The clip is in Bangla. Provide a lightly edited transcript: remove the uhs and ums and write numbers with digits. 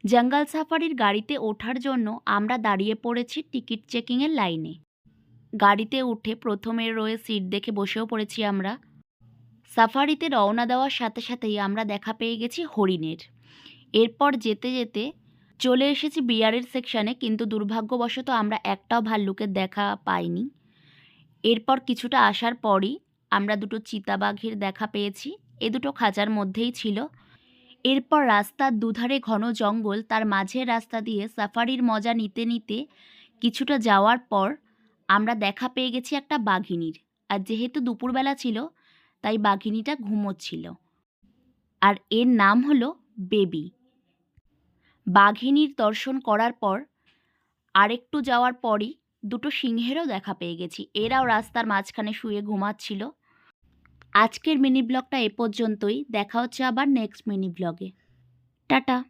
জঙ্গল সাফারির গাড়িতে ওঠার জন্য আমরা দাঁড়িয়ে পড়েছি টিকিট চেকিংয়ের লাইনে। গাড়িতে উঠে প্রথমে রোয়ে সিট দেখে বসেও পড়েছি আমরা। সাফারিতে রওনা দেওয়ার সাথে সাথেই আমরা দেখা পেয়ে গেছি হরিণের। এরপর যেতে যেতে চলে এসেছি বিয়ারের সেকশানে, কিন্তু দুর্ভাগ্যবশত আমরা একটাও ভাল্লুকের দেখা পাইনি। এরপর কিছুটা আসার পরই আমরা দুটো চিতাবাঘের দেখা পেয়েছি। এ দুটো খাঁচার মধ্যেই ছিল। এরপর রাস্তার দুধারে ঘন জঙ্গল, তার মাঝের রাস্তা দিয়ে সাফারির মজা নিতে নিতে কিছুটা যাওয়ার পর আমরা দেখা পেয়ে গেছি একটা বাঘিনীর। আর যেহেতু দুপুরবেলা ছিল তাই বাঘিনীটা ঘুমোচ্ছিল, আর এর নাম হলো বেবি। বাঘিনীর দর্শন করার পর আরেকটু যাওয়ার পরই দুটো সিংহেরও দেখা পেয়ে গেছি। এরাও রাস্তার মাঝখানে শুয়ে ঘুমাচ্ছিল। আজকের মিনি ব্লগটা এ পর্যন্তই। দেখা হচ্ছে আবার নেক্সট মিনি ব্লগে। টাটা।